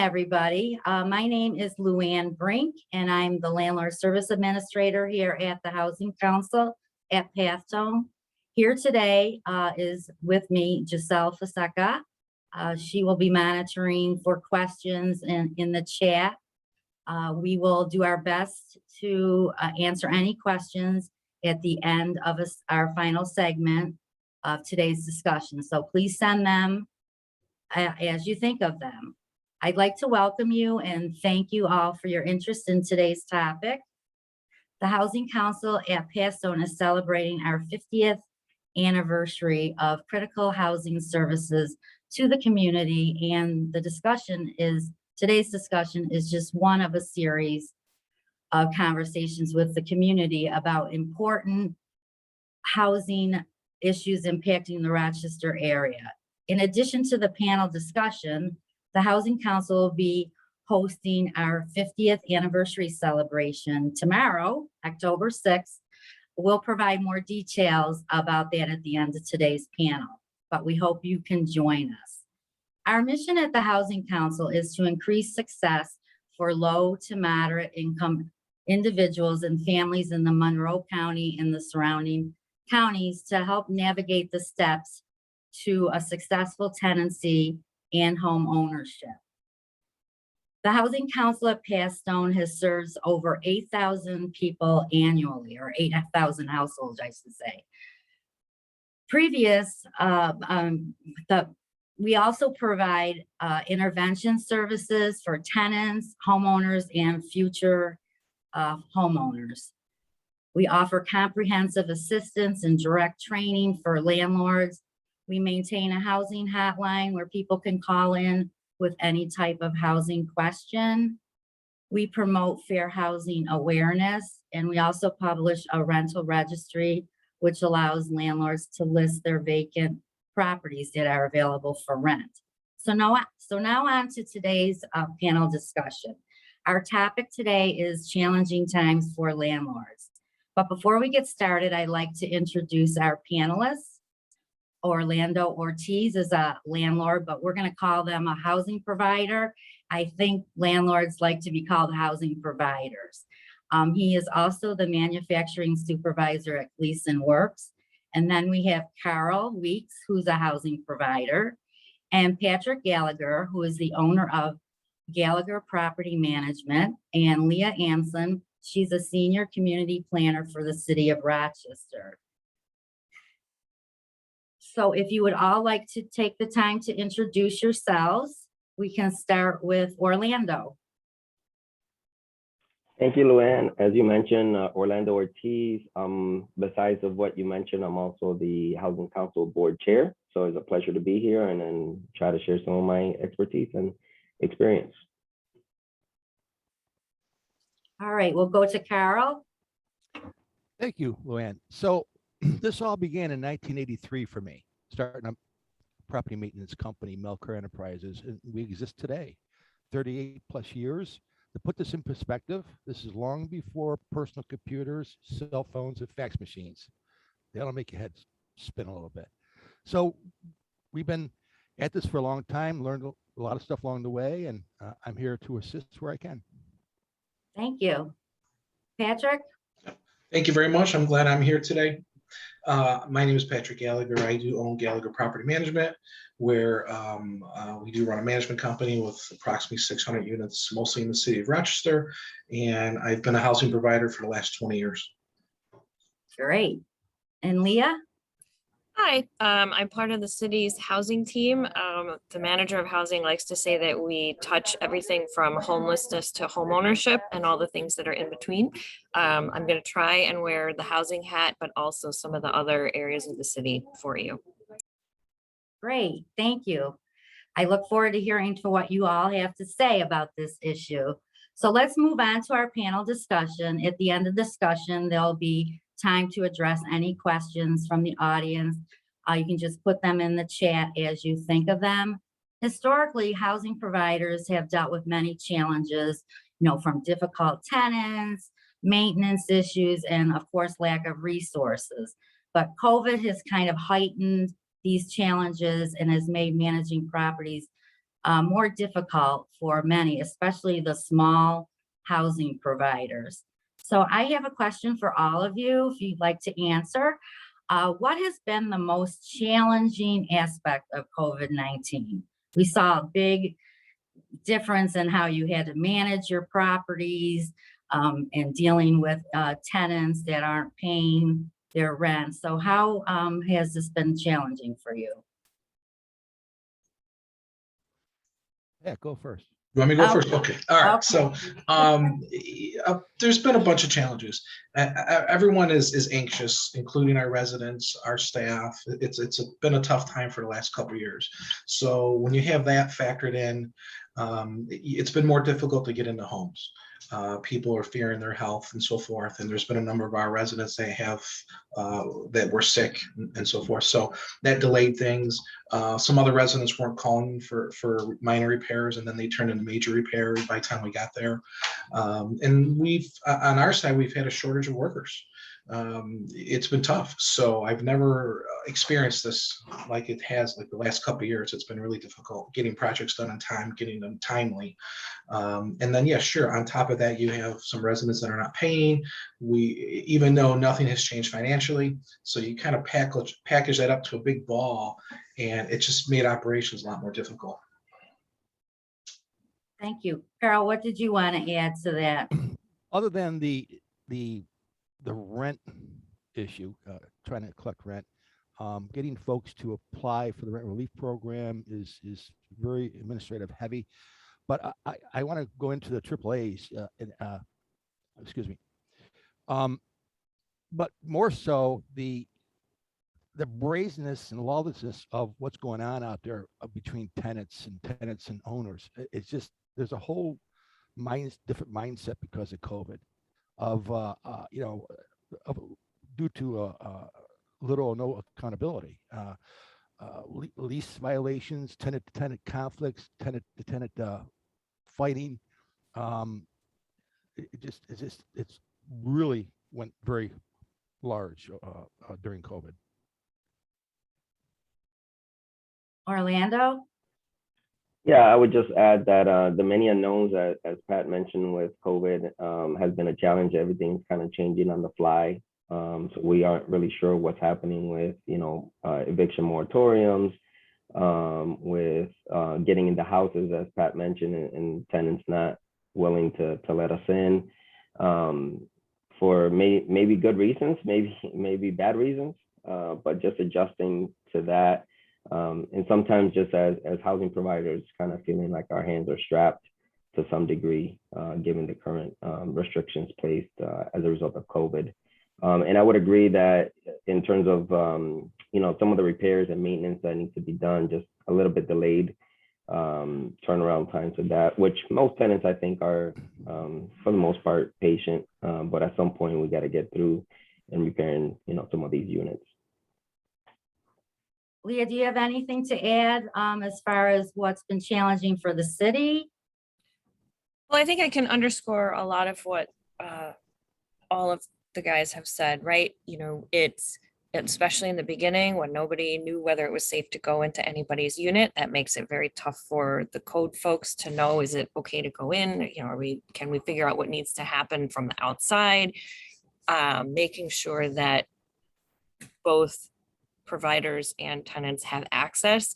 Everybody. My name is Luann Brink, and I'm the Landlord Service Administrator here at the Housing Council at PathStone. Here today is with me Giselle Fonseca. She will be monitoring for questions in the chat. We will do our best to answer any questions at the end of our final segment of today's discussion. So please send them as you think of them. I'd like to welcome you and thank you all for your interest in today's topic. The Housing Council at PathStone is celebrating our 50th anniversary of critical housing services to the community, and today's discussion is just one of a series of conversations with the community about important housing issues impacting the Rochester area. In addition to the panel discussion, the Housing Council will be hosting our 50th anniversary celebration tomorrow, October 6th. We'll provide more details about that at the end of today's panel, but we hope you can join us. Our mission at the Housing Council is to increase success for low to moderate income individuals and families in the Monroe County and the surrounding counties to help navigate the steps to a successful tenancy and home ownership. The Housing Council at PathStone has served over 8,000 people annually, or 8,000 households, I should say. We also provide intervention services for tenants, homeowners, and future homeowners. We offer comprehensive assistance and direct training for landlords. We maintain a housing hotline where people can call in with any type of housing question. We promote fair housing awareness, and we also publish a rental registry, which allows landlords to list their vacant properties that are available for rent. So now on to today's panel discussion. Our topic today is challenging times for landlords. But before we get started, I'd like to introduce our panelists. Orlando Ortiz is a landlord, but we're going to call them a housing provider. I think landlords like to be called housing providers. He is also the manufacturing supervisor at Gleason Works. And then we have Karl Weeks, who's a housing provider, and Patrick Gallagher, who is the owner of Gallagher Property Management, and Leah Anselm. She's a senior community planner for the city of Rochester. So if you would all like to take the time to introduce yourselves, we can start with Orlando. Thank you, Luann. As you mentioned, Orlando Ortiz, besides of what you mentioned, I'm also the Housing Council Board Chair. So it's a pleasure to be here and then try to share some of my expertise and experience. All right, we'll go to Karl. Thank you, Luann. So this all began in 1983 for me, starting a property maintenance company, Melker Enterprises, and we exist today, 38 plus years. To put this in perspective, this is long before personal computers, cell phones, and fax machines. That'll make your head spin a little bit. So we've been at this for a long time, learned a lot of stuff along the way, and I'm here to assist where I can. Thank you. Patrick? Thank you very much. I'm glad I'm here today. My name is Patrick Gallagher. I do own Gallagher Property Management, where we do run a management company with approximately 600 units, mostly in the city of Rochester. And I've been a housing provider for the last 20 years. Great. And Leah? Hi, I'm part of the city's housing team. The manager of housing likes to say that we touch everything from homelessness to home ownership and all the things that are in between. I'm going to try and wear the housing hat, but also some of the other areas of the city for you. Great, thank you. I look forward to hearing what you all have to say about this issue. So let's move on to our panel discussion. At the end of the discussion, there'll be time to address any questions from the audience. You can just put them in the chat as you think of them. Historically, housing providers have dealt with many challenges, from difficult tenants, maintenance issues, and of course, lack of resources. But COVID has kind of heightened these challenges and has made managing properties more difficult for many, especially the small housing providers. So I have a question for all of you, if you'd like to answer. What has been the most challenging aspect of COVID-19? We saw a big difference in how you had to manage your properties and dealing with tenants that aren't paying their rent. So how has this been challenging for you? Yeah, go first. You want me to go Oh, first? Okay. All right. okay. So there's been a bunch of challenges. Everyone is anxious, including our residents, our staff. It's been a tough time for the last couple of years. So when you have that factored in, it's been more difficult to get into homes. People are fearing their health and so forth. And there's been a number of our residents that were sick and so forth. So that delayed things. Some other residents weren't calling for minor repairs, and then they turned into major repairs by the time we got there. And on our side, we've had a shortage of workers. It's been tough. So I've never experienced this like it has like the last couple of years. It's been really difficult getting projects done on time, getting them timely. And then, yeah, sure. On top of that, you have some residents that are not paying. Even though nothing has changed financially, so you kind of package that up to a big ball, and it just made operations a lot more difficult. Thank you. Karl, what did you want to add to that? Other than the rent issue, trying to collect rent, getting folks to apply for the rent relief program is very administrative heavy. But I want to go into the AAAs. Excuse me. But more so the brazenness and lawlessness of what's going on out there between tenants and owners. It's just there's a whole different mindset because of COVID. Due to little or no accountability, lease violations, tenant-to-tenant conflicts, tenant-to-tenant fighting. It's really went very large during COVID. Orlando? Yeah, I would just add that the many unknowns, as Pat mentioned with COVID, has been a challenge. Everything's kind of changing on the fly. So we aren't really sure what's happening with, eviction moratoriums, with getting into houses, as Pat mentioned, and tenants not willing to let us in for maybe good reasons, maybe bad reasons, but just adjusting to that. And sometimes just as housing providers, kind of feeling like our hands are strapped to some degree, given the current restrictions placed as a result of COVID. And I would agree that in terms of, some of the repairs and maintenance that needs to be done, just a little bit delayed turnaround time to that, which most tenants, I think, are, for the most part, patient. But at some point, we got to get through and repairing, some of these units. Leah, do you have anything to add as far as what's been challenging for the city? Well, I think I can underscore a lot of what all of the guys have said, right? It's especially in the beginning when nobody knew whether it was safe to go into anybody's unit. That makes it very tough for the code folks to know, is it okay to go in? Can we figure out what needs to happen from the outside? Making sure that both providers and tenants have access,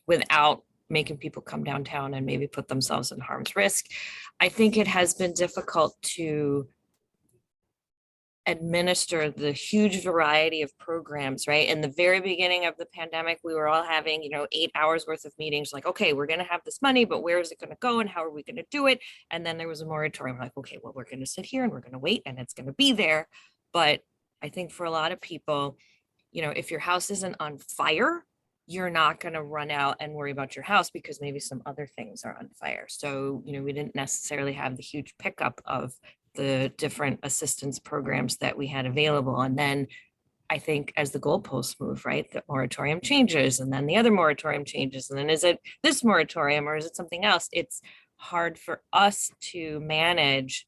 without making people come downtown and maybe put themselves in harm's risk. I think it has been difficult to administer the huge variety of programs, right? In the very beginning of the pandemic, we were all having, 8 hours worth of meetings, like, okay, we're going to have this money, but where is it going to go and how are we going to do it? And then there was a moratorium, like, okay, well, we're going to sit here and we're going to wait and it's going to be there. But I think for a lot of people, if your house isn't on fire, you're not going to run out and worry about your house because maybe some other things are on fire. So, we didn't necessarily have the huge pickup of the different assistance programs that we had available. And then I think as the goalposts move, right, the moratorium changes and then the other moratorium changes. And then is it this moratorium or is it something else? It's hard for us to manage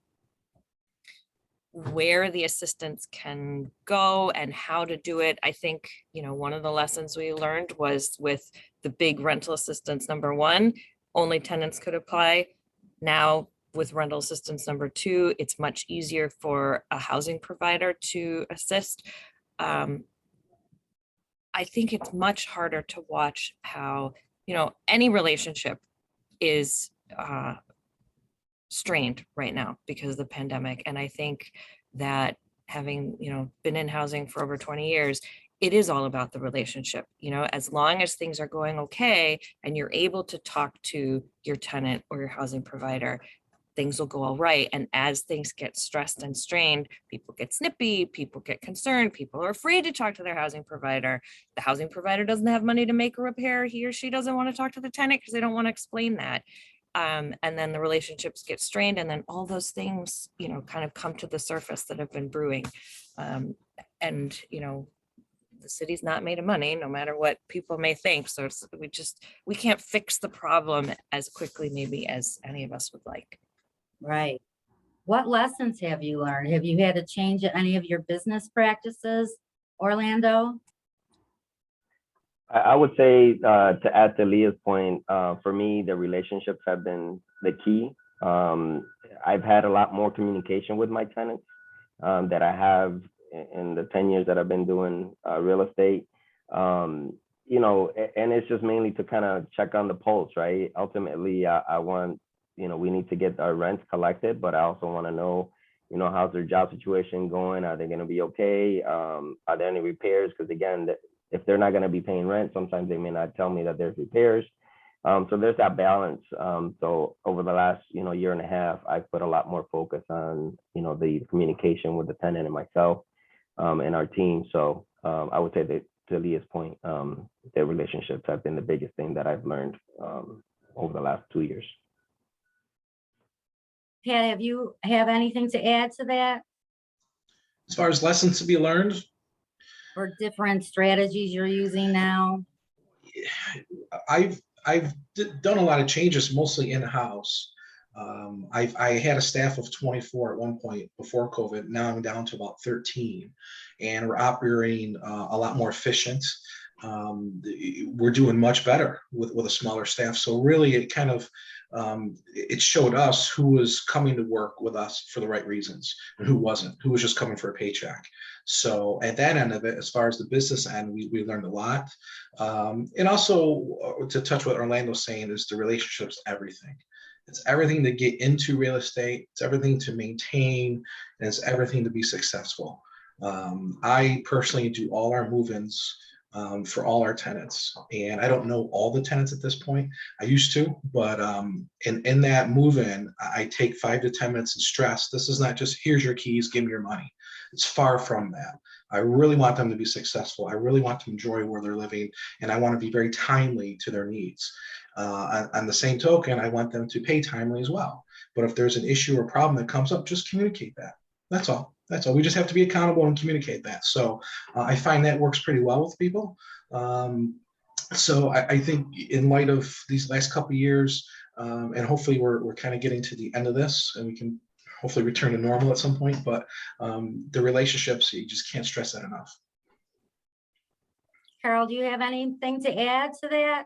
where the assistance can go and how to do it. I think, one of the lessons we learned was with the big rental assistance number 1, only tenants could apply. Now with rental assistance number 2, it's much easier for a housing provider to assist. I think it's much harder to watch how, any relationship is strained right now because of the pandemic. And I think that having, been in housing for over 20 years, it is all about the relationship. As long as things are going okay and you're able to talk to your tenant or your housing provider, things will go all right. And as things get stressed and strained, people get snippy, people get concerned, people are afraid to talk to their housing provider. The housing provider doesn't have money to make a repair. He or she doesn't want to talk to the tenant because they don't want to explain that. And then the relationships get strained, and then all those things, kind of come to the surface that have been brewing. And the city's not made of money, no matter what people may think. So we can't fix the problem as quickly maybe as any of us would like. Right. What lessons have you learned? Have you had to change any of your business practices, Orlando? I would say to add to Leah's point, for me, the relationships have been the key. I've had a lot more communication with my tenants that I have in the 10 years that I've been doing real estate. And it's just mainly to kind of check on the pulse, right? Ultimately, I want, we need to get our rents collected, but I also want to know, how's their job situation going? Are they going to be okay? Are there any repairs? Because again, if they're not going to be paying rent, sometimes they may not tell me that there's repairs. So there's that balance. So over the last, year and a half, I've put a lot more focus on, the communication with the tenant and myself and our team. So I would say that to Leah's point, their relationships have been the biggest thing that I've learned over the last 2 years. Pat, have you have anything to add to that? As far as lessons to be learned, Or different strategies you're using now? I've done a lot of changes, mostly in-house. I had a staff of 24 at one point before COVID. Now I'm down to about 13, and we're operating a lot more efficient. We're doing much better with a smaller staff. So really, it kind of it showed us who was coming to work with us for the right reasons and who wasn't, who was just coming for a paycheck. So at that end of it, as far as the business end, we learned a lot. And also to touch what Orlando's saying is the relationships, everything. It's everything to get into real estate. It's everything to maintain, and it's everything to be successful. I personally do all our move-ins for all our tenants. And I don't know all the tenants at this point. I used to, but in that move-in, I take 5 to 10 minutes and stress. This is not just, here's your keys, give me your money. It's far from that. I really want them to be successful. I really want to enjoy where they're living, and I want to be very timely to their needs. On the same token, I want them to pay timely as well. But if there's an issue or problem that comes up, just communicate that. That's all. That's all. We just have to be accountable and communicate that. So I find that works pretty well with people. So I think in light of these last couple of years, and hopefully we're kind of getting to the end of this, and we can hopefully return to normal at some point. But the relationships, you just can't stress that enough. Karl, do you have anything to add to that?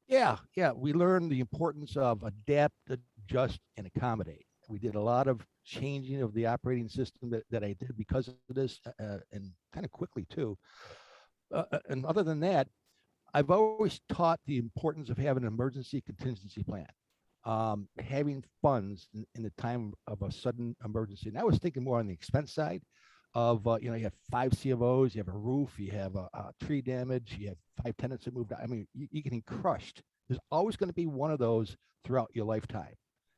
Yeah. We learned the importance of adapt, adjust, and accommodate. We did a lot of changing of the operating system that I did because of this, and kind of quickly too. And other than that, I've always taught the importance of having an emergency contingency plan, having funds in the time of a sudden emergency. And I was thinking more on the expense side of, you have 5 CFOs, you have a roof, you have a tree damage, you have 5 tenants that moved out. I mean, you're getting crushed. There's always going to be one of those throughout your lifetime.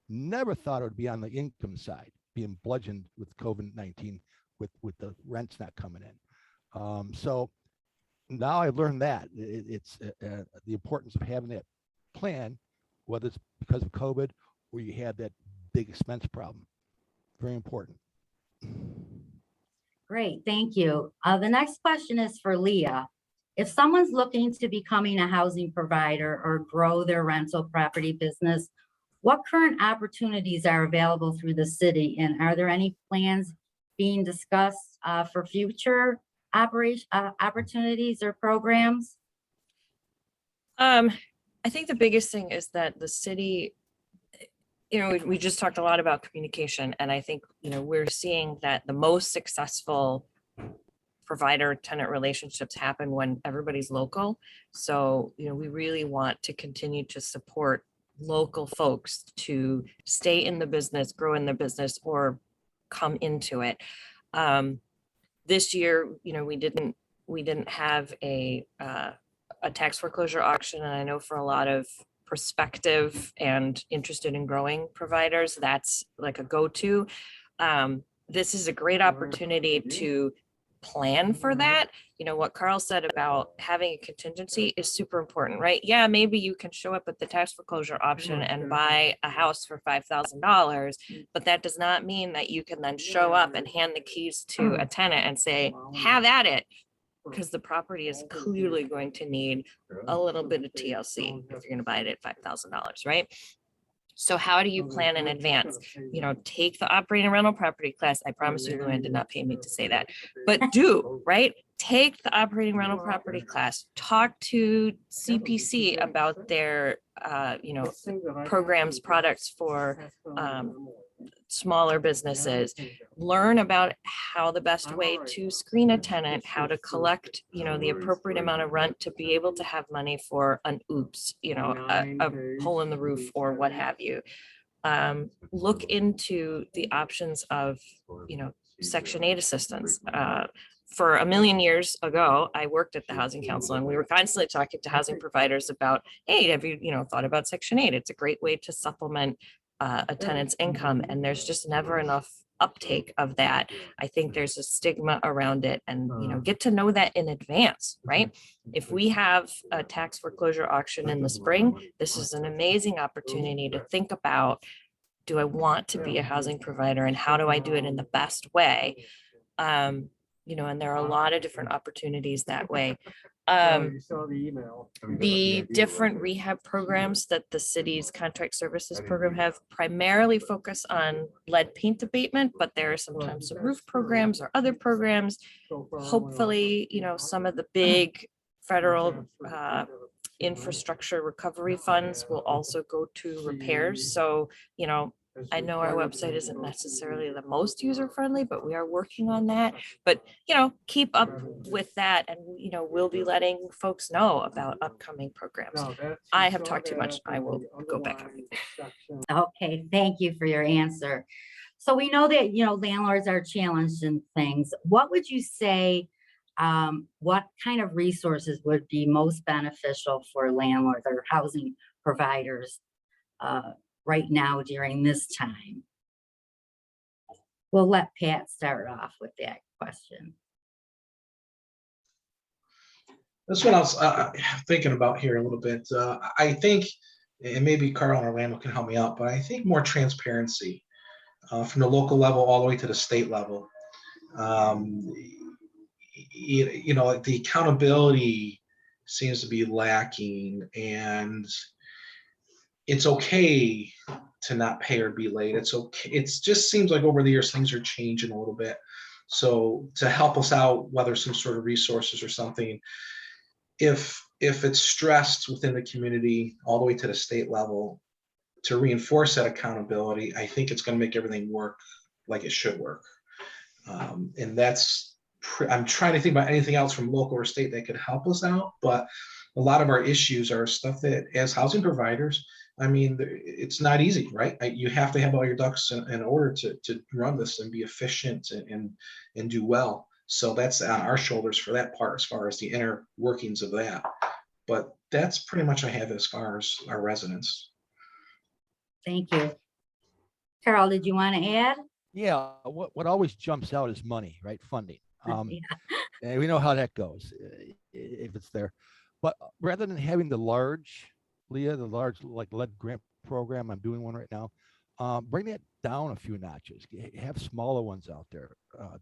Never thought it would be on the income side, being bludgeoned with COVID-19, with the rents not coming in. So now I learned that it's the importance of having that plan, whether it's because of COVID or you had that big expense problem. Very important. Great, thank you. The next question is for Leah. If someone's looking to becoming a housing provider or grow their rental property business, what current opportunities are available through the city? And are there any plans being discussed for future opportunities or programs? I think the biggest thing is that the city, we just talked a lot about communication, and I think, we're seeing that the most successful provider tenant relationships happen when everybody's local. So, we really want to continue to support local folks to stay in the business, grow in the business, or come into it. This year, we didn't have a tax foreclosure auction, and I know for a lot of prospective and interested in growing providers, that's like a go-to. This is a great opportunity to plan for that. What Karl said about having a contingency is super important, right? Yeah, maybe you can show up at the tax foreclosure option and buy a house for $5,000, but that does not mean that you can then show up and hand the keys to a tenant and say, have at it, because the property is clearly going to need a little bit of TLC if you're going to buy it at $5,000, right? So how do you plan in advance? Take the operating rental property class. I promise you, Luann did not pay me to say that, but do, right? Take the operating rental property class, talk to CPC about their, programs, products for smaller businesses, learn about how the best way to screen a tenant, how to collect, the appropriate amount of rent to be able to have money for an oops, a hole in the roof or what have you. Look into the options of, Section 8 assistance. For a million years ago, I worked at the Housing Council, and we were constantly talking to housing providers about, hey, have you, thought about Section 8? It's a great way to supplement a tenant's income, and there's just never enough uptake of that. I think there's a stigma around it, and get to know that in advance, right? If we have a tax foreclosure auction in the spring, this is an amazing opportunity to think about, do I want to be a housing provider, and how do I do it in the best way? And there are a lot of different opportunities that way. The different rehab programs that the city's contract services program have primarily focus on lead paint abatement, but there are sometimes some roof programs or other programs. Hopefully, some of the big federal infrastructure recovery funds will also go to repairs. So, I know our website isn't necessarily the most user-friendly, but we are working on that. But, keep up with that, and, we'll be letting folks know about upcoming programs. I have talked too much. I will go back up. Okay, thank you for your answer. So we know that, landlords are challenged in things. What would you say, what kind of resources would be most beneficial for landlords or housing providers right now during this time? We'll let Pat start off with that question. That's what I was thinking about here a little bit. I think, and maybe Karl and Orlando can help me out, but I think more transparency from the local level all the way to the state level. The accountability seems to be lacking, and it's okay to not pay or be late. It's okay. It just seems like over the years things are changing a little bit. So to help us out, whether some sort of resources or something, if it's stressed within the community all the way to the state level, to reinforce that accountability, I think it's going to make everything work like it should work. And that's, I'm trying to think about anything else from local or state that could help us out, but a lot of our issues are stuff that as housing providers, it's not easy, right? You have to have all your ducks in order to run this and be efficient and do well. So that's on our shoulders for that part, as far as the inner workings of that. But that's pretty much I have as far as our residents. Thank you. Karl, did you want to add? Yeah, what always jumps out is money, right? Funding. Yeah. And we know how that goes if it's there. But rather than having the large, Leah, the large like lead grant program, I'm doing one right now. Bring that down a few notches. Have smaller ones out there.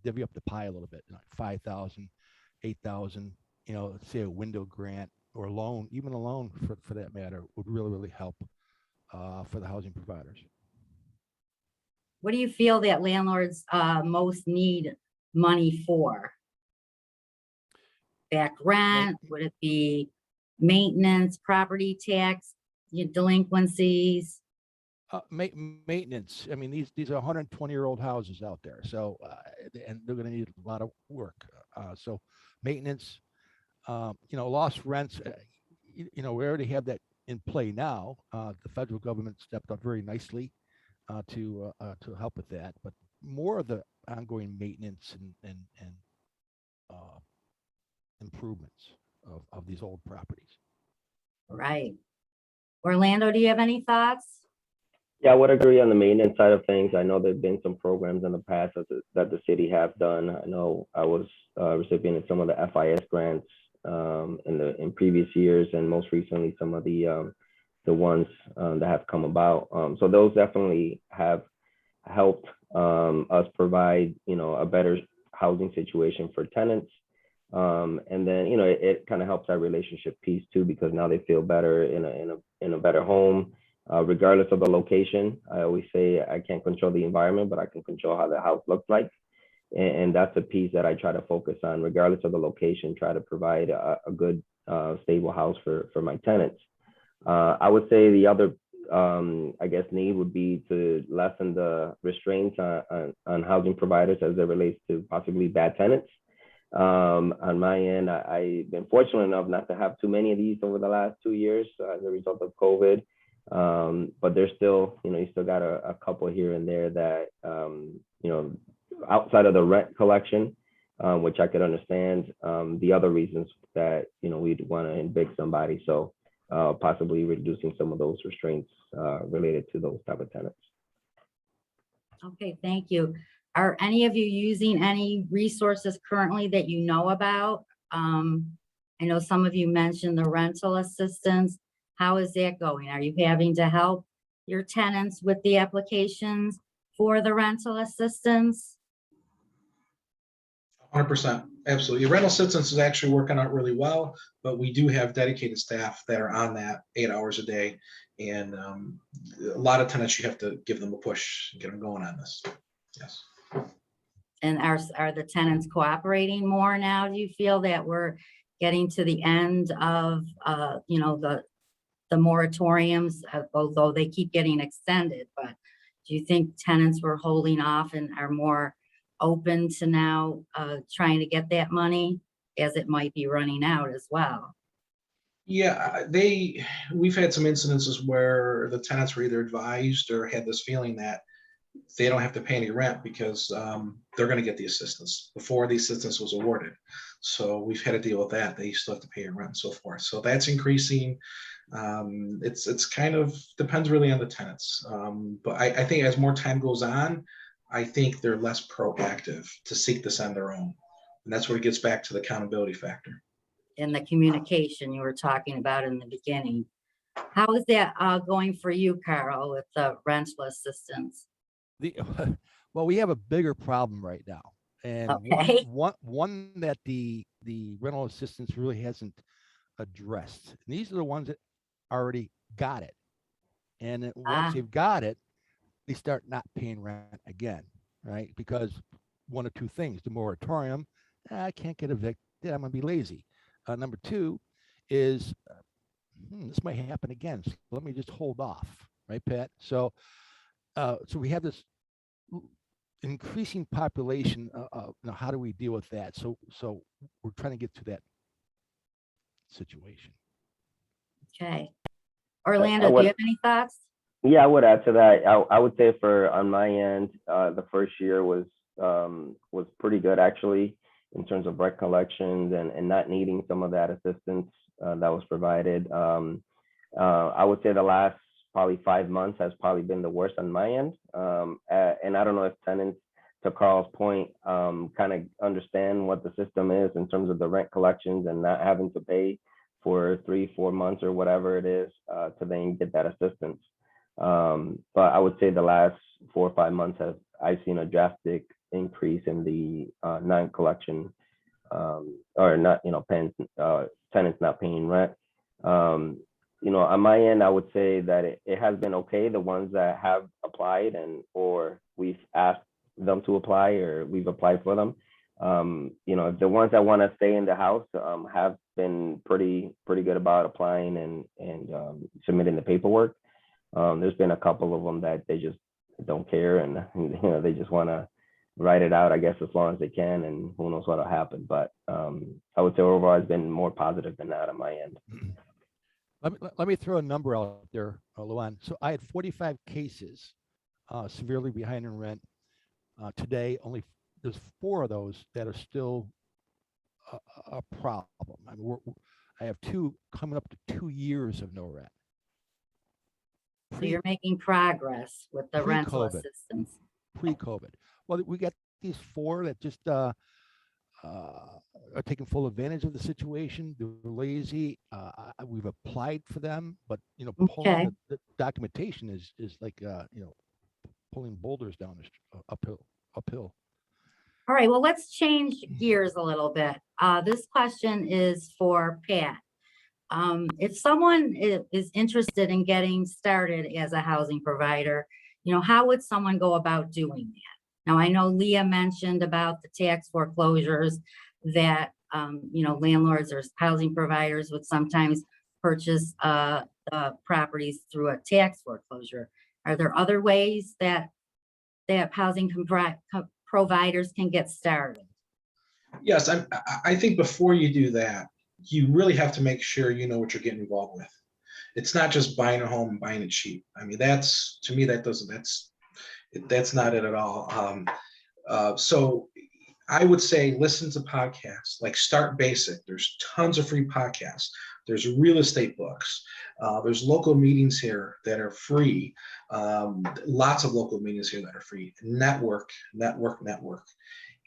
Divvy up the pie a little bit, like 5,000, 8,000. Say a window grant or a loan, even a loan for that matter, would really help for the housing providers. What do you feel that landlords most need money for? Back rent? Would it be maintenance, property tax, delinquencies? Maintenance. I mean, these are 120-year-old houses out there. So, and they're going to need a lot of work. So maintenance, lost rents, we already have that in play now. The federal government stepped up very nicely to help with that, but more of the ongoing maintenance and improvements of these old properties. Right. Orlando, do you have any thoughts? Yeah, I would agree on the maintenance side of things. I know there've been some programs in the past that the city have done. I know I was a recipient of some of the FIS grants in previous years, and most recently some of the ones that have come about. So those definitely have helped us provide, a better housing situation for tenants. And then, it kind of helps our relationship piece too, because now they feel better in a better home. Regardless of the location. I always say I can't control the environment, but I can control how the house looks like. And that's a piece that I try to focus on, regardless of the location, try to provide a good, stable house for my tenants. I would say the other, need would be to lessen the restraints on housing providers as it relates to possibly bad tenants. On my end, I've been fortunate enough not to have too many of these over the last 2 years as a result of COVID. But there's still, you still got a couple here and there that, outside of the rent collection, which I could understand, the other reasons that, we'd want to evict somebody. So possibly reducing some of those restraints related to those type of tenants. Okay, thank you. Are any of you using any resources currently that you know about? I know some of you mentioned the rental assistance. How is that going? Are you having to help your tenants with the applications for the rental assistance? 100%, absolutely. Rental assistance is actually working out really well, but we do have dedicated staff that are on that 8 hours a day. And a lot of tenants, you have to give them a push and get them going on this. Yes. And are the tenants cooperating more now? Do you feel that we're getting to the end of, the moratoriums, although they keep getting extended, but do you think tenants were holding off and are more open to now trying to get that money, as it might be running out as well? Yeah, we've had some incidences where the tenants were either advised or had this feeling that they don't have to pay any rent because they're going to get the assistance before the assistance was awarded. So we've had to deal with that. They still have to pay rent and so forth. So that's increasing. It's kind of depends really on the tenants. But I think as more time goes on, I think they're less proactive to seek this on their own. And that's where it gets back to the accountability factor. And the communication you were talking about in the beginning. How is that going for you, Karl, with the rental assistance? Well, we have a bigger problem right now. And Okay. one that the rental assistance really hasn't addressed. And these are the ones that already got it. And then once they've got it, they start not paying rent again, right? Because one of two things: the moratorium, I can't get evicted, I'm gonna be lazy. Number two is this might happen again, so let me just hold off, right, Pat? So we have this increasing population. How do we deal with that? So we're trying to get to that situation. Okay. Orlando, do you have any thoughts? Yeah, I would add to that. I would say on my end, the first year was pretty good actually in terms of rent collections and not needing some of that assistance that was provided. I would say the last probably 5 months has probably been the worst on my end. And I don't know if tenants, to Karl's point, kind of understand what the system is in terms of the rent collections and not having to pay for 3-4 months or whatever it is to then get that assistance. But I would say the last 4 or 5 months I've seen a drastic increase in the non-collection or not, tenants not paying rent. On my end, I would say that it has been okay. The ones that have applied or we've asked them to apply or we've applied for them, You know, the ones that want to stay in the house have been pretty good about applying and submitting the paperwork. There's been a couple of them that they just don't care, and you know, they just want to ride it out, I guess, as long as they can, and who knows what'll happen. But I would say overall it's been more positive than that on my end. Let me throw a number out there, Luann. So I had 45 cases severely behind in rent. Today, there's 4 of those that are still a problem. I mean, I have 2 coming up to 2 years of no rent. So you're making progress with the rental Pre-COVID. assistance. Pre-COVID. Well, we got these 4 that just are taking full advantage of the situation. They're lazy. We've applied for them, but you know, Okay. pulling the documentation is like you know, pulling boulders down uphill. All right, well, let's change gears a little bit. This question is for Pat. If someone is interested in getting started as a housing provider, you know, how would someone go about doing that? Now, I know Leah mentioned about the tax foreclosures that, you know, landlords or housing providers would sometimes purchase properties through a tax foreclosure. Are there other ways that housing providers can get started? Yes, I think before you do that, you really have to make sure you know what you're getting involved with. It's not just buying a home and buying it cheap. I mean, to me, that's not it at all. So I would say listen to podcasts, like Start Basic. There's tons of free podcasts. There's real estate books. There's local meetings here that are free. Lots of local meetings here that are free. Network.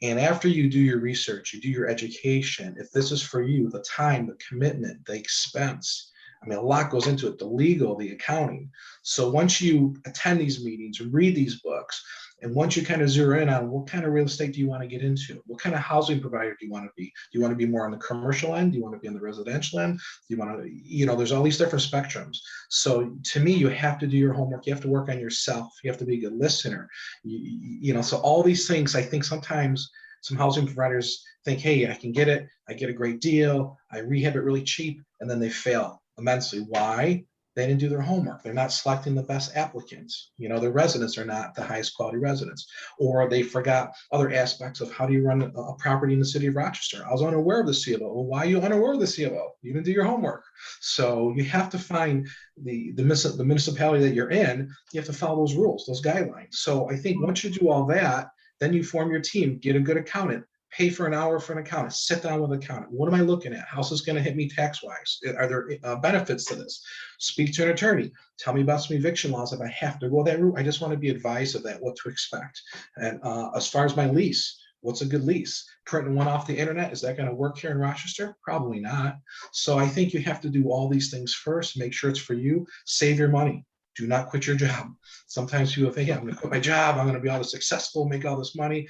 And after you do your research, you do your education, if this is for you, the time, the commitment, the expense, I mean, a lot goes into it, the legal, the accounting. So once you attend these meetings, read these books, and once you kind of zero in on what kind of real estate do you want to get into? What kind of housing provider do you want to be? Do you want to be more on the commercial end? Do you want to be on the residential end? Do you want to, you know, there's all these different spectrums. So to me, you have to do your homework. You have to work on yourself. You have to be a good listener. You know, so all these things, I think sometimes some housing providers think, hey, I can get it. I get a great deal. I rehab it really cheap. And then they fail immensely. Why? They didn't do their homework. They're not selecting the best applicants. You know, their residents are not the highest quality residents, or they forgot other aspects of how do you run a property in the city of Rochester. I was unaware of the C of O. Well, why are you unaware of the C of O? You didn't do your homework. So you have to find the municipality that you're in. You have to follow those rules, those guidelines. So I think once you do all that, then you form your team, get a good accountant, pay for an hour for an accountant, sit down with an accountant. What am I looking at? How's this going to hit me tax-wise? Are there benefits to this? Speak to an attorney. Tell me about some eviction laws if I have to go that route. I just want to be advised of that, what to expect. And as far as my lease, what's a good lease? Printing one off the internet, is that going to work here in Rochester? Probably not. So I think you have to do all these things first, make sure it's for you, save your money. Do not quit your job. Sometimes people think, yeah, I'm going to quit my job. I'm going to be all this successful, make all this money.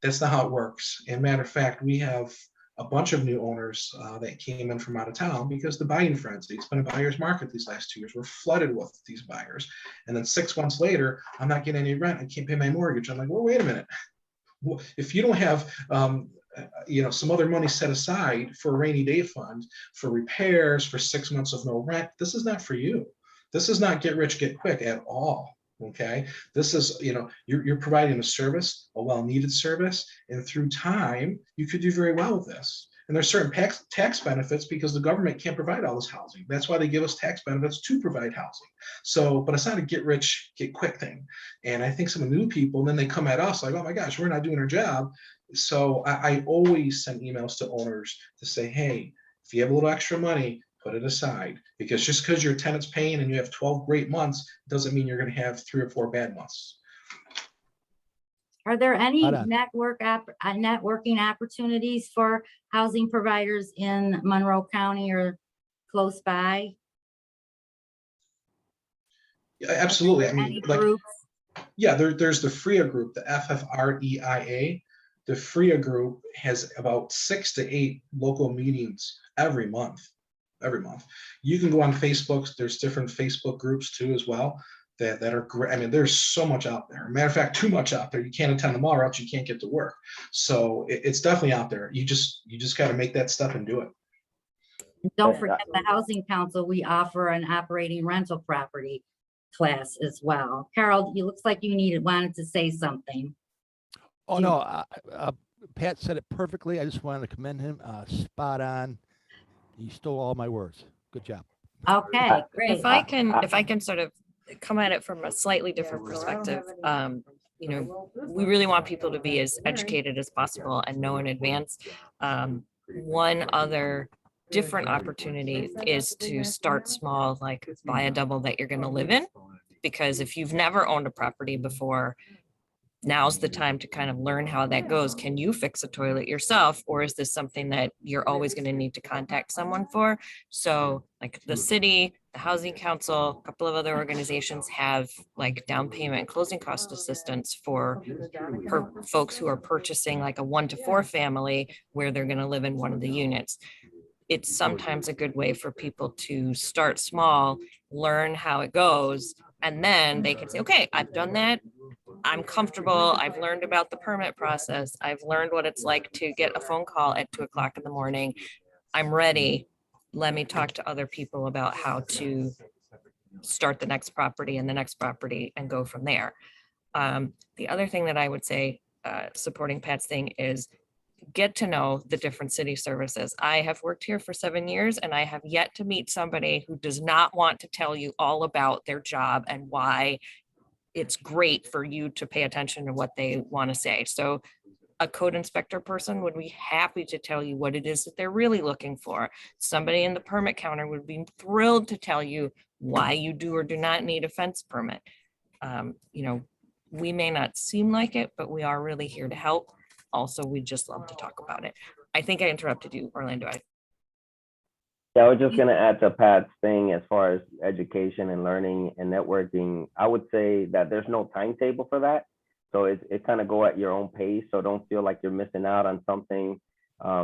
That's not how it works. And matter of fact, we have a bunch of new owners that came in from out of town because the buying frenzy, it's been a buyer's market these last 2 years. We're flooded with these buyers. And then 6 months later, I'm not getting any rent. I can't pay my mortgage. I'm like, well, wait a minute. Well, if you don't have you know, some other money set aside for a rainy day fund, for repairs, for 6 months of no rent, this is not for you. This is not get rich, get quick at all. Okay, this is, you know, you're providing a service, a well-needed service, and through time, you could do very well with this. And there's certain tax benefits because the government can't provide all this housing. That's why they give us tax benefits to provide housing. So, but it's not a get rich, get quick thing. And I think some of the new people, then they come at us like, oh my gosh, we're not doing our job. So I always send emails to owners to say, hey, if you have a little extra money, put it aside, because just because your tenant's paying and you have 12 great months doesn't mean you're going to have 3 or 4 bad months. Are there any networking opportunities for housing providers in Monroe County or close by? Yeah, absolutely. I mean, Any like, groups? yeah, there's the FREIA group, the FFREIA. The FREIA group has about 6 to 8 local meetings every month. You can go on Facebook. There's different Facebook groups too as well. that are great. I mean, there's so much out there. Matter of fact, too much out there. You can't attend them all, or else you can't get to work. So it's definitely out there. You just got to make that step and do it. Don't forget the Housing Council, we offer an operating rental property class as well. Karl, you looks like you wanted to say something. Oh, no, Pat said it perfectly. I just wanted to commend him. Spot on. You stole all my words. Good job. Okay, great. If I can sort of come at it from a slightly different perspective, you know, we really want people to be as educated as possible and know in advance. One other different opportunity is to start small, like buy a double that you're going to live in. Because if you've never owned a property before, now's the time to kind of learn how that goes. Can you fix a toilet yourself? Or is this something that you're always going to need to contact someone for? So like the city, the housing council, a couple of other organizations have like down payment and closing cost assistance for folks who are purchasing like a 1 to 4 family where they're going to live in one of the units. It's sometimes a good way for people to start small, learn how it goes, and then they can say, okay, I've done that. I'm comfortable. I've learned about the permit process. I've learned what it's like to get a phone call at 2 o'clock in the morning. I'm ready. Let me talk to other people about how to start the next property and the next property and go from there. The other thing that I would say, supporting Pat's thing, is get to know the different city services. I have worked here for 7 years and I have yet to meet somebody who does not want to tell you all about their job and why it's great for you to pay attention to what they want to say. So a code inspector person would be happy to tell you what it is that they're really looking for. Somebody in the permit counter would be thrilled to tell you why you do or do not need a fence permit. You know, we may not seem like it, but we are really here to help. Also, we just love to talk about it. I think I interrupted you, Orlando. Yeah, I was just going to add to Pat's thing as far as education and learning and networking. I would say that there's no timetable for that. So it kind of go at your own pace. So don't feel like you're missing out on something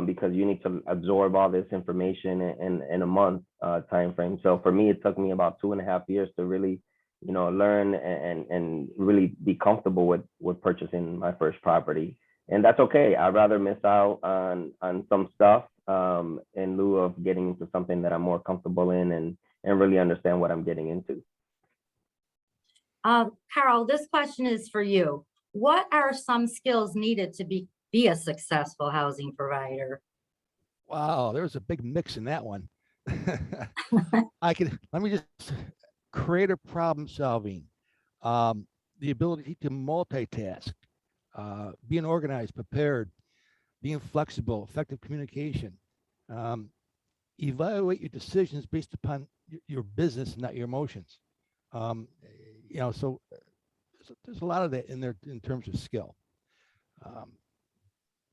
because you need to absorb all this information in a month time frame. So for me, it took me about 2.5 years to really, you know, learn and really be comfortable with purchasing my first property. And that's okay. I'd rather miss out on some stuff in lieu of getting into something that I'm more comfortable in and really understand what I'm getting into. Karl, this question is for you. What are some skills needed to be a successful housing provider? Wow, there's a big mix in that one. Let me just creative problem solving, the ability to multitask, being organized, prepared, being flexible, effective communication, evaluate your decisions based upon your business, not your emotions. You know, so there's a lot of that in there in terms of skill.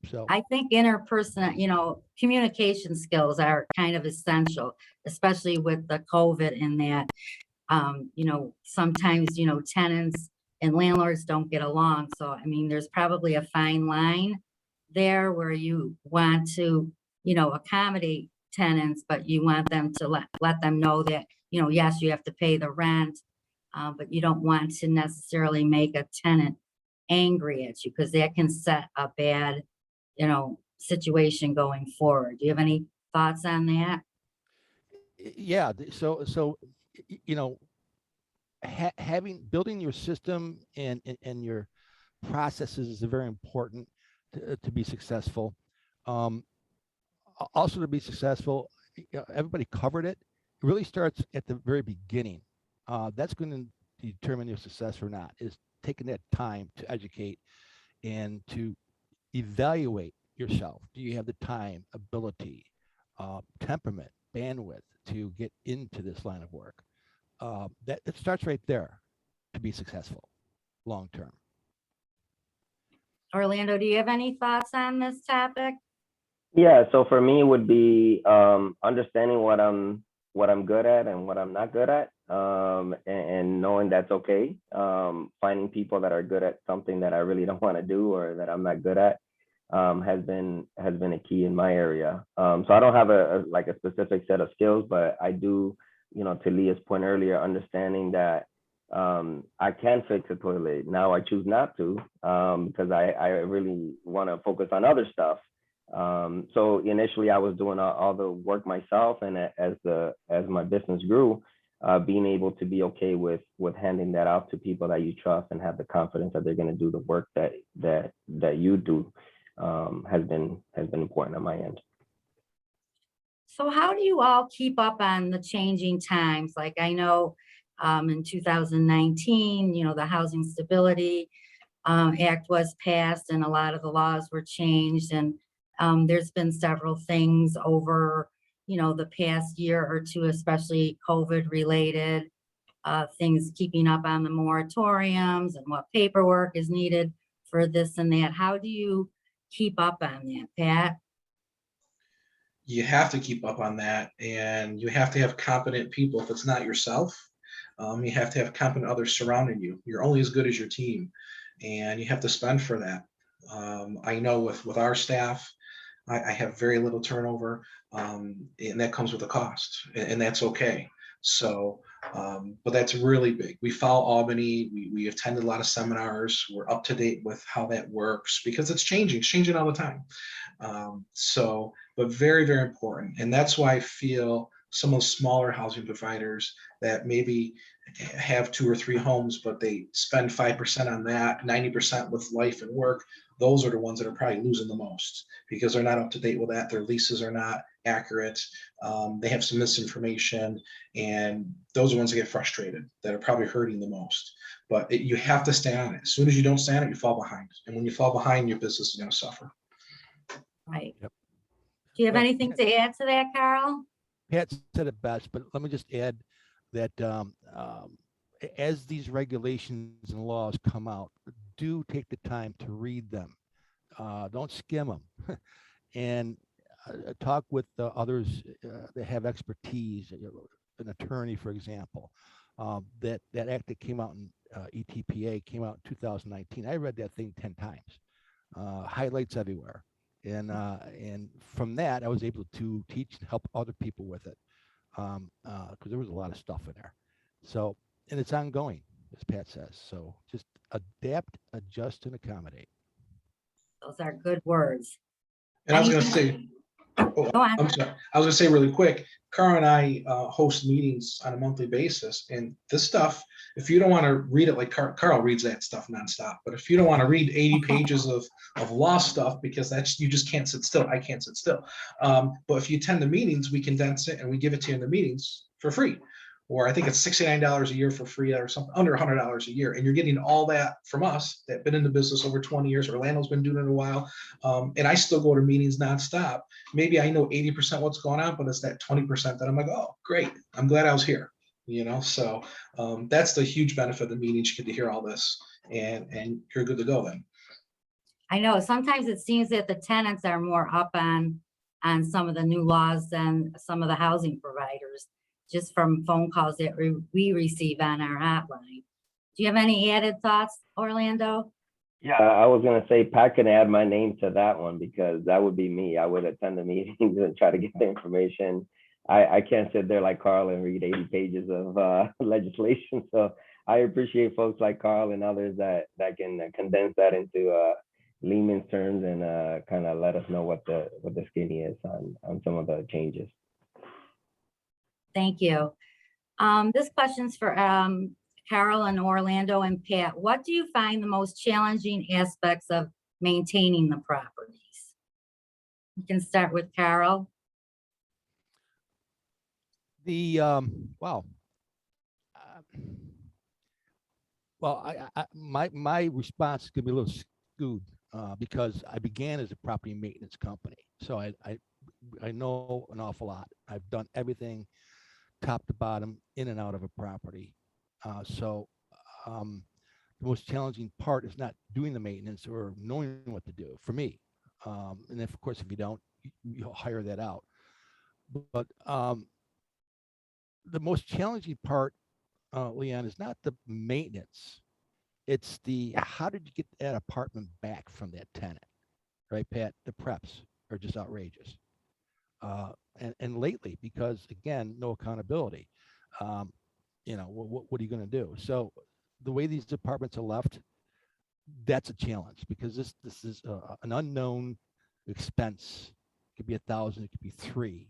So I think interpersonal, you know, communication skills are kind of essential, especially with the COVID and that, you know, sometimes, you know, tenants and landlords don't get along. So, I mean, there's probably a fine line there where you want to, you know, accommodate tenants, but you want them to let them know that, you know, yes, you have to pay the rent, but you don't want to necessarily make a tenant angry at you because that can set a bad, you know, situation going forward. Do you have any thoughts on that? yeah, so you know, building your system and your processes is very important to be successful. Also to be successful, everybody covered it. It really starts at the very beginning. That's going to determine your success or not, is taking that time to educate and to evaluate yourself. Do you have the time, ability, temperament, bandwidth to get into this line of work? That it starts right there to be successful long term. Orlando, do you have any thoughts on this topic? Yeah, so for me, it would be understanding what I'm good at and what I'm not good at, and knowing that's okay. Finding people that are good at something that I really don't want to do or that I'm not good at has been a key in my area. So I don't have a specific set of skills, but I do, you know, to Leah's point earlier, understanding that I can fix a toilet. Now I choose not to because I really want to focus on other stuff. So initially I was doing all the work myself, and as my business grew, being able to be okay with handing that off to people that you trust and have the confidence that they're going to do the work that you do has been important on my end. So how do you all keep up on the changing times? Like I know in 2019, the Housing Stability Act was passed and a lot of the laws were changed. And there's been several things over, the past year or two, especially COVID related things, keeping up on the moratoriums and what paperwork is needed for this and that. How do you keep up on that, Pat? You have to keep up on that, and you have to have competent people. If it's not yourself, you have to have competent others surrounding you. You're only as good as your team, and you have to spend for that. I know with our staff, I have very little turnover, and that comes with a cost, and that's okay. So, but that's really big. We follow Albany. We attended a lot of seminars. We're up to date with how that works because it's changing. It's changing all the time. But very, very important. And that's why I feel some of the smaller housing providers that maybe have 2 or 3 homes, but they spend 5% on that, 90% with life and work. Those are the ones that are probably losing the most because they're not up to date with that. Their leases are not accurate. They have some misinformation, and those are the ones that get frustrated, that are probably hurting the most. But you have to stay on it. As soon as you don't stay on it, you fall behind. And when you fall behind, your business is going to suffer. Right. Yep. Do you have Well, anything to add to that, Karl? Pat said it best, but let me just add that as these regulations and laws come out, do take the time to read them. Don't skim them, and talk with others that have expertise. An attorney, for example, that act that came out in ETPA came out in 2019. I read that thing 10 times, highlights everywhere. And from that, I was able to teach and help other people with it because there was a lot of stuff in there. So, and it's ongoing, as Pat says. So just adapt, adjust, and accommodate. Those are good words. And I was going to say, Go on. I'm sorry. I was going to say really quick, Karl and I host meetings on a monthly basis. And this stuff, if you don't want to read it, like Karl reads that stuff nonstop. But if you don't want to read 80 pages of law stuff, because you just can't sit still. I can't sit still. But if you attend the meetings, we condense it and we give it to you in the meetings for free. Or I think it's $69 a year for free, or something under $100 a year. And you're getting all that from us that been in the business over 20 years. Orlando's been doing it a while. And I still go to meetings nonstop. Maybe I know 80% what's going on, but it's that 20% that I'm like, oh, great. I'm glad I was here. So that's the huge benefit of the meetings. You get to hear all this and you're good to go then. I know sometimes it seems that the tenants are more up on some of the new laws than some of the housing providers, just from phone calls that we receive on our hotline. Do you have any added thoughts, Orlando? Yeah, I was going to say Pat can add my name to that one because that would be me. I would attend the meetings and try to get the information. I can't sit there like Karl and read 80 pages of legislation. So I appreciate folks like Karl and others that can condense that into layman's terms and kind of let us know what the skinny is on some of the changes. Thank you. This question's for Karl and Orlando and Pat. What do you find the most challenging aspects of maintaining the properties? You can start with Karl. My response is gonna be a little skewed because I began as a property maintenance company, so I know an awful lot. I've done everything top to bottom, in and out of a property. The most challenging part is not doing the maintenance or knowing what to do for me. And of course, if you don't, you'll hire that out. But the most challenging part, Leon, is not the maintenance. It's how did you get that apartment back from that tenant, right, Pat? The preps are just outrageous. And lately, because again, no accountability. what are you going to do? So the way these departments are left, that's a challenge because this is an unknown expense. It could be 1,000, it could be 3.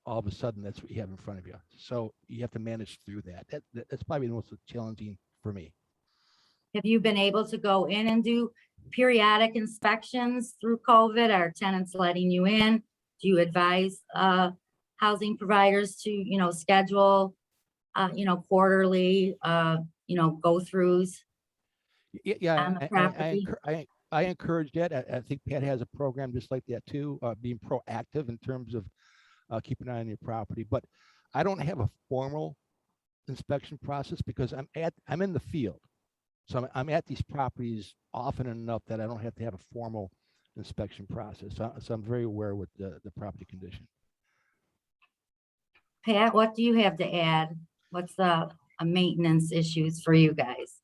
All of a sudden, that's what you have in front of you. So you have to manage through that. That's probably the most challenging for me. Have you been able to go in and do periodic inspections through COVID? Are tenants letting you in? Do you advise housing providers to, schedule, quarterly, go-throughs Yeah, on the property? I encourage that. I think Pat has a program just like that too, being proactive in terms of keeping an eye on your property. But I don't have a formal inspection process because I'm in the field. So I'm at these properties often enough that I don't have to have a formal inspection process. So I'm very aware with the property condition. Pat, what do you have to add? What's the maintenance issues for you guys?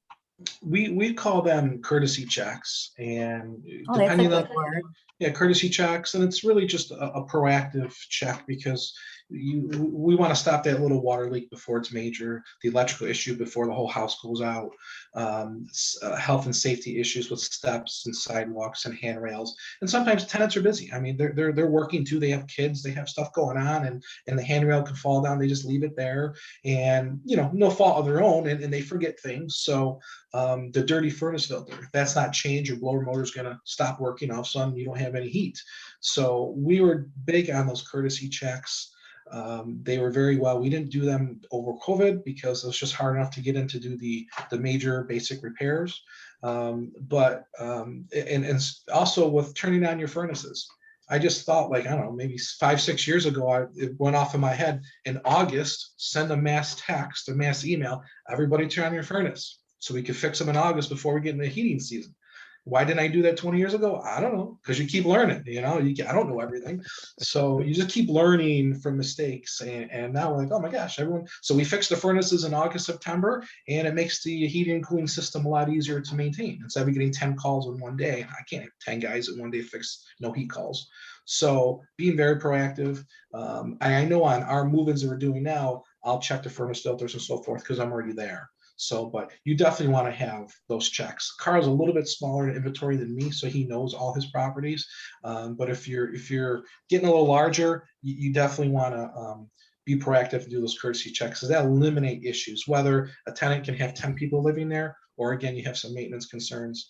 We call them courtesy checks, and Oh, that's a depending on good word. courtesy checks, and it's really just a proactive check because we want to stop that little water leak before it's major, the electrical issue before the whole house goes out, health and safety issues with steps and sidewalks and handrails. And sometimes tenants are busy. I mean, they're working too. They have kids, they have stuff going on, and the handrail can fall down. They just leave it there, and no fault of their own, and they forget things. So the dirty furnace filter, if that's not changed, your blower motor is going to stop working. All of a sudden, you don't have any heat. So we were big on those courtesy checks. They were very well. We didn't do them over COVID because it was just hard enough to get in to do the major basic repairs. But also with turning on your furnaces. I just thought, like, I don't know, maybe 5-6 years ago, it went off in my head. In August, send a mass text, a mass email, everybody turn on your furnace so we could fix them in August before we get in the heating season. Why didn't I do that 20 years ago? I don't know, because you keep learning, I don't know everything. So you just keep learning from mistakes. And now we're like, oh my gosh, so we fixed the furnaces in August, September, and it makes the heating and cooling system a lot easier to maintain. Instead of getting 10 calls in one day, I can't have 10 guys in one day fix no heat calls. So being very proactive. I know on our move-ins that we're doing now, I'll check the furnace filters and so forth because I'm already there. So, but you definitely want to have those checks. Karl's a little bit smaller in inventory than me, so he knows all his properties. But if you're getting a little larger, you definitely want to be proactive and do those courtesy checks, because that eliminate issues. Whether a tenant can have 10 people living there, or again you have some maintenance concerns,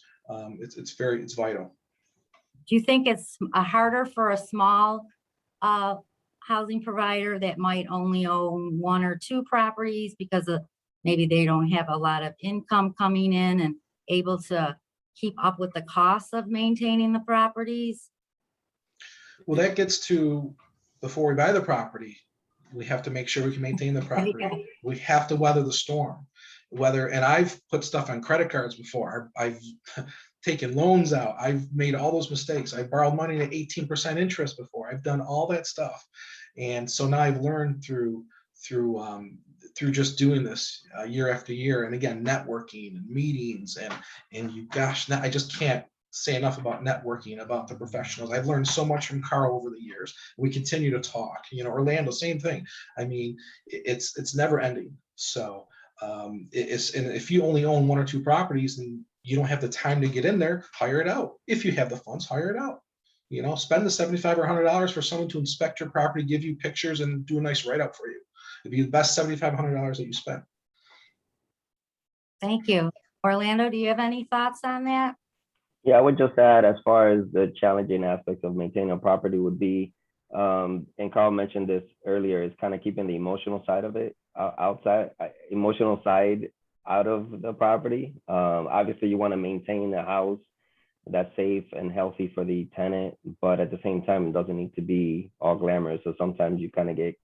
it's vital. Do you think it's harder for a small housing provider that might only own 1 or 2 properties because of maybe they don't have a lot of income coming in and able to keep up with the costs of maintaining the properties? Well, that gets to, before we buy the property, we have to make sure we can maintain the property. We have to weather the storm. And I've put stuff on credit cards before. I've taken loans out. I've made all those mistakes. I borrowed money at 18% interest before. I've done all that stuff. And so now I've learned through just doing this year after year, and again, networking and meetings, now I just can't say enough about networking, about the professionals. I've learned so much from Karl over the years. We continue to talk. Orlando, same thing. I mean, it's never ending. So and if you only own 1 or 2 properties and you don't have the time to get in there, hire it out. If you have the funds, hire it out. Spend the $75 or $100 for someone to inspect your property, give you pictures, and do a nice write-up for you. It'd be the best $75, $100 that you spend. Thank you. Orlando, do you have any thoughts on that? Yeah, I would just add, as far as the challenging aspects of maintaining a property would be, and Karl mentioned this earlier, is kind of keeping the emotional side of it emotional side out of the property. Obviously, you want to maintain a house that's safe and healthy for the tenant, but at the same time, it doesn't need to be all glamorous. So sometimes you kind of get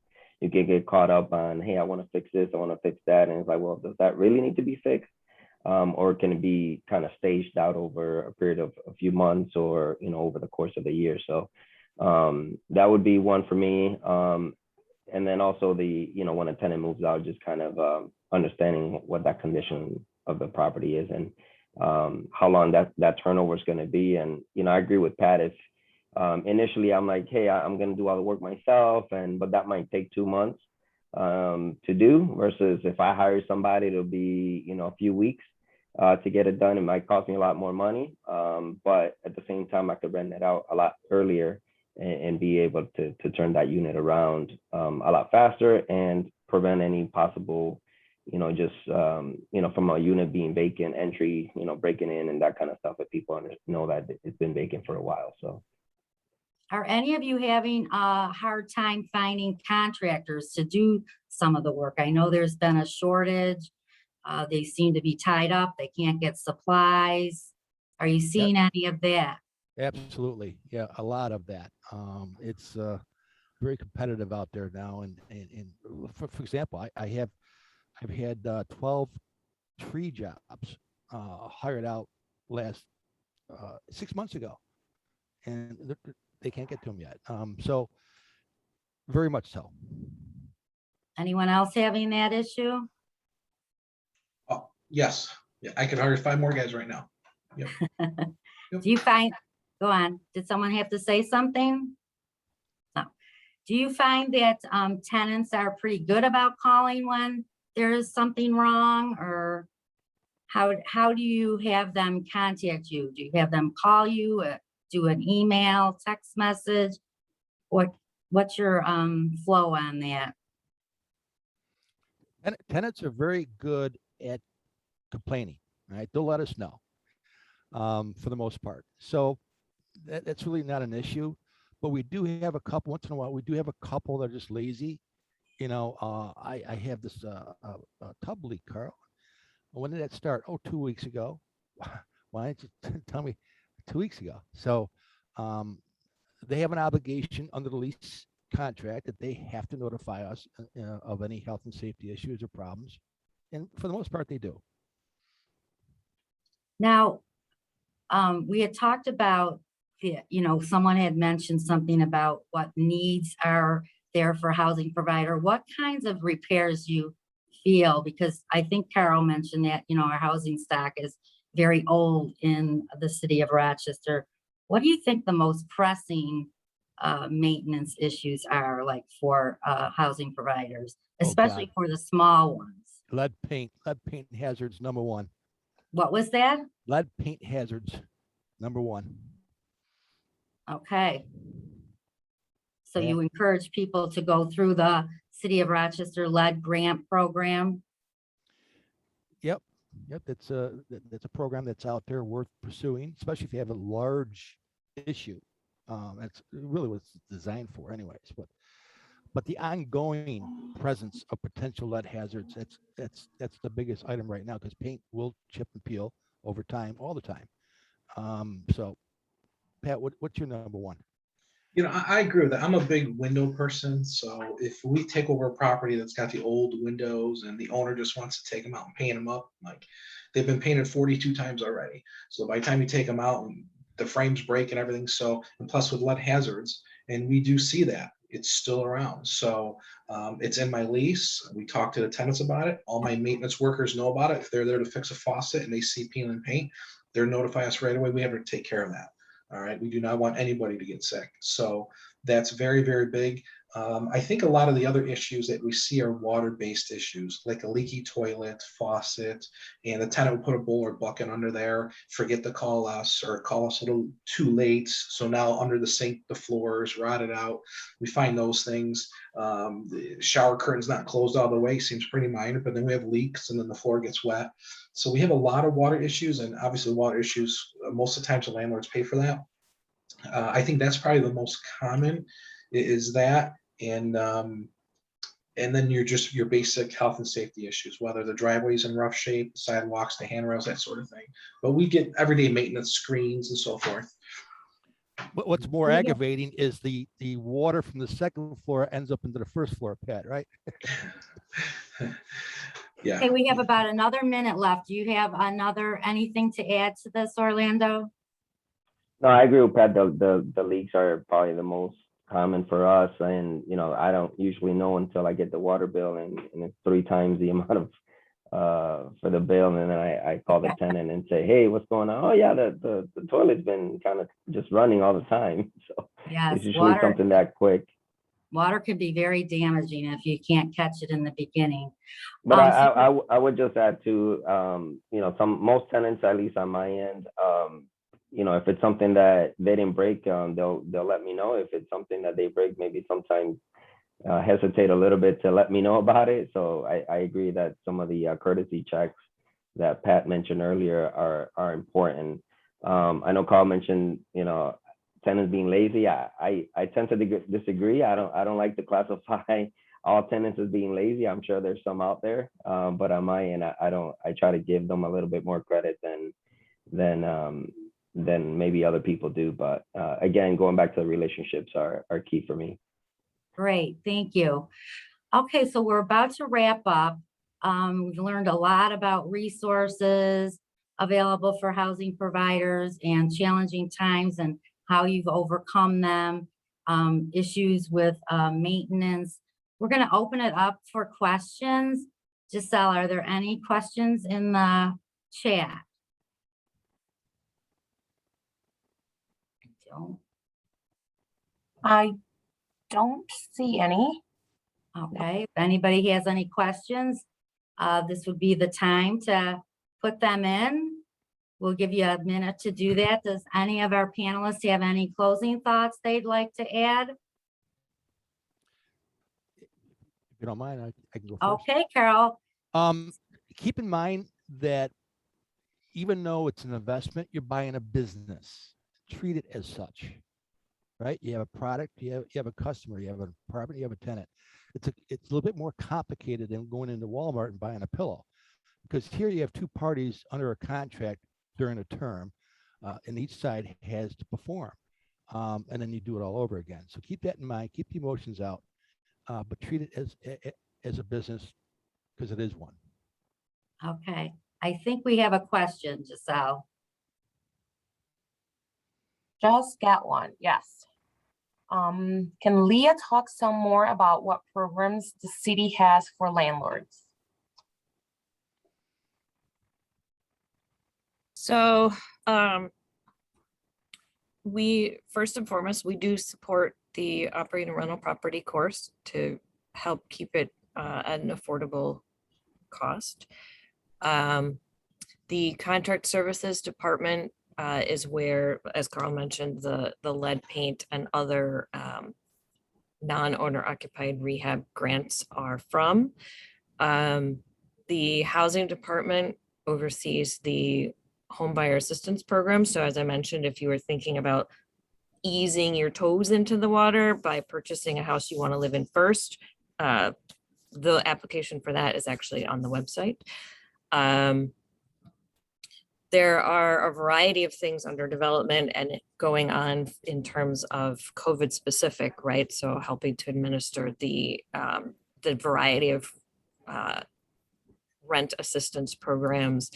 caught up on, hey, I want to fix this, I want to fix that, and it's like, well, does that really need to be fixed? Or can it be kind of staged out over a period of a few months, or over the course of a year? So that would be one for me. And then also when a tenant moves out, just kind of understanding what that condition of the property is, and how long that turnover is going to be. And I agree with Pat. If initially I'm like, hey, I'm going to do all the work myself, but that might take 2 months. to do versus if I hire somebody, it'll be, you know, a few weeks to get it done. It might cost me a lot more money, but at the same time, I could rent it out a lot earlier and be able to turn that unit around a lot faster and prevent any possible, you know, just, you know, from a unit being vacant, entry, you know, breaking in and that kind of stuff, if people know that it's been vacant for a while. So. Are any of you having a hard time finding contractors to do some of the work? I know there's been a shortage. They seem to be tied up. They can't get supplies. Are you seeing any of that? Absolutely. Yeah, a lot of that. It's very competitive out there now. And for example, I've had 12 tree jobs hired out last 6 months ago, and they can't get to them yet. So very much so. Anyone else having that issue? Oh, yes. Yeah, I could hire 5 more guys right now. Yep. Do you find, go on, did someone have to say something? No. Do you find that tenants are pretty good about calling when there is something wrong, or how do you have them contact you? Do you have them call you, do an email, text message? What's your flow on that? And tenants are very good at complaining, right? They'll let us know for the most part. So that's really not an issue, but we do have a couple, once in a while, we do have a couple that are just lazy. You know, I have this tub leak, Karl. When did that start? Oh, 2 weeks ago. Why didn't you tell me 2 weeks ago? So they have an obligation under the lease contract that they have to notify us of any health and safety issues or problems. And for the most part, they do. Now, we had talked about, you know, someone had mentioned something about what needs are there for a housing provider. What kinds of repairs you feel? Because I think Karl mentioned that, you know, our housing stock is very old in the city of Rochester. What do you think the most pressing maintenance issues are, like for housing providers, especially for the small ones? Lead paint hazards, number one. What was that? Lead paint hazards, number one. Okay. So Yeah. you encourage people to go through the City of Rochester lead grant program? Yep. That's a program that's out there worth pursuing, especially if you have a large issue. That's really what it's designed for, anyways. But the ongoing presence of potential lead hazards, that's the biggest item right now, because paint will chip and peel over time, all the time. So, Pat, what's your number one? You know, I agree with that. I'm a big window person. So if we take over a property that's got the old windows and the owner just wants to take them out and paint them up, like they've been painted 42 times already. So by the time you take them out, the frames break and everything. So, and plus with lead hazards, and we do see that it's still around. So it's in my lease. We talk to the tenants about it. All my maintenance workers know about it. If they're there to fix a faucet and they see peel and paint, they're notify us right away. We have to take care of that. All right. We do not want anybody to get sick. So that's very, very big. I think a lot of the other issues that we see are water-based issues, like a leaky toilet, faucet, and the tenant will put a bowl or bucket under there, forget to call us, or call us a little too late. So now under the sink, the floor is rotted out. We find those things. The shower curtain's not closed all the way, seems pretty minor, but then we have leaks and then the floor gets wet. So we have a lot of water issues, and obviously water issues, most of the times the landlords pay for that. I think that's probably the most common is that. And then your basic health and safety issues, whether the driveway's in rough shape, sidewalks, the handrails, that sort of thing. But we get everyday maintenance screens and so forth. What's more aggravating is the water from the second floor ends up into the first floor, Pat, right? Yeah. Okay, we have about another minute left. Do you have anything to add to this, Orlando? No, I agree with Pat. The leaks are probably the most common for us, and you know, I don't usually know until I get the water bill, and it's 3 times the amount of for the bill, and then I call the tenant and say, hey, what's going on? Oh yeah, the toilet's been kind of just running all the time. So Yes, it's usually something that quick. Water can be very damaging if you can't catch it in the beginning. But So- I would just add to, you know, most tenants, at least on my end, you know, if it's something that they didn't break, they'll let me know. If it's something that they break, maybe sometimes hesitate a little bit to let me know about it. So I agree that some of the courtesy checks that Pat mentioned earlier are important. I know Karl mentioned, you know, tenants being lazy. I tend to disagree. I don't like to classify all tenants as being lazy. I'm sure there's some out there, but on my end, I try to give them a little bit more credit than maybe other people do. But again, going back to the relationships are key for me. Great, thank you. Okay, so we're about to wrap up. We've learned a lot about resources available for housing providers and challenging times and how you've overcome them, issues with maintenance. We're going to open it up for questions. Giselle, are there any questions in the chat? I don't see any. Okay, if anybody has any questions, this would be the time to put them in. We'll give you a minute to do that. Does any of our panelists have any closing thoughts they'd like to add? If you don't mind, I can go first. Okay, Karl. Keep in mind that even though it's an investment, you're buying a business. Treat it as such, right? You have a product, you have a customer, you have a property, you have a tenant. It's a little bit more complicated than going into Walmart and buying a pillow, because here you have two parties under a contract during a term, and each side has to perform, and then you do it all over again. So keep that in mind. Keep the emotions out, but treat it as a business, because it is one. Okay, I think we have a question, Giselle. Just got one, yes. Can Leah talk some more about what programs the city has for landlords? So we, first and foremost, we do support the operating rental property course to help keep it at an affordable cost. The contract services department is where, as Karl mentioned, the lead paint and other non-owner occupied rehab grants are from. The housing department oversees the home buyer assistance program. So as I mentioned, if you were thinking about easing your toes into the water by purchasing a house you want to live in first, the application for that is actually on the website. There are a variety of things under development and going on in terms of COVID specific, right? So helping to administer the variety of rent assistance programs.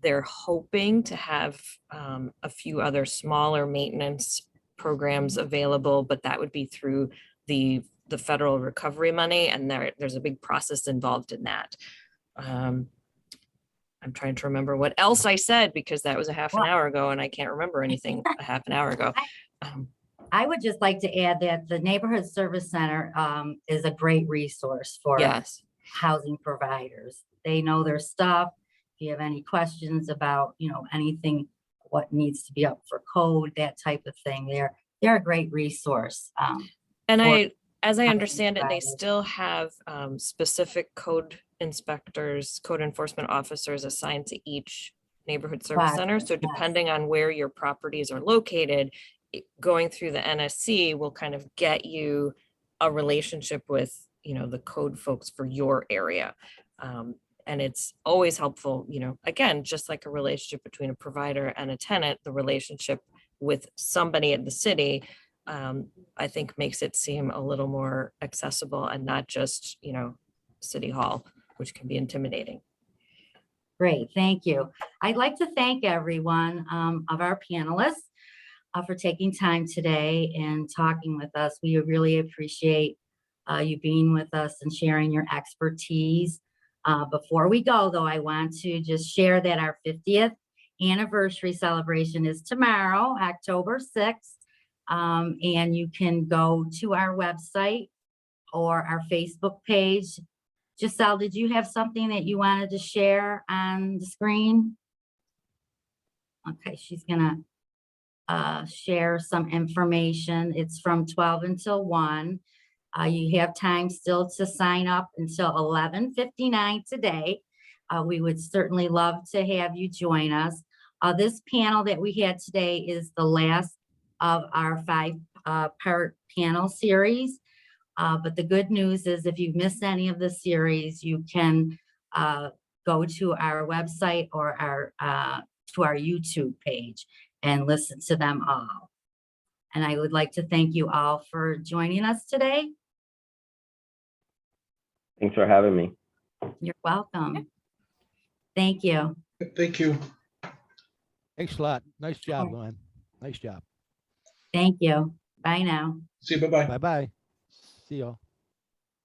They're hoping to have a few other smaller maintenance programs available, but that would be through the federal recovery money, and there's a big process involved in that. I'm trying to remember what else I said, because that was a half an hour ago and I can't remember anything a half an hour ago. I would just like to add that the Neighborhood Service Center is a great resource for Yes. housing providers. They know their stuff. If you have any questions about, you know, anything, what needs to be up for code, that type of thing, they're a great resource. And as I housing understand it, they providers. still have specific code inspectors, code enforcement officers assigned to each neighborhood service Right, center. So yes. depending on where your properties are located, going through the NSC will kind of get you a relationship with, you know, the code folks for your area. And it's always helpful, you know, again, just like a relationship between a provider and a tenant, the relationship with somebody at the city, I think makes it seem a little more accessible and not just, you know, City Hall, which can be intimidating. Great, thank you. I'd like to thank everyone of our panelists for taking time today and talking with us. We really appreciate you being with us and sharing your expertise. Before we go, though, I want to just share that our 50th anniversary celebration is tomorrow, October 6th. And you can go to our website or our Facebook page. Giselle, did you have something that you wanted to share on the screen? Okay, she's gonna share some information. It's from 12 until 1. You have time still to sign up until 11:59 today. We would certainly love to have you join us. This panel that we had today is the last of our 5-part panel series. But the good news is if you've missed any of the series, you can go to our website or to our YouTube page and listen to them all. And I would like to thank you all for joining us today. Thanks for having me. You're welcome. Thank you. Thank you. Thanks a lot. Nice job, Luann. Nice job. Thank you. Bye now. See you. Bye-bye. Bye-bye. See y'all.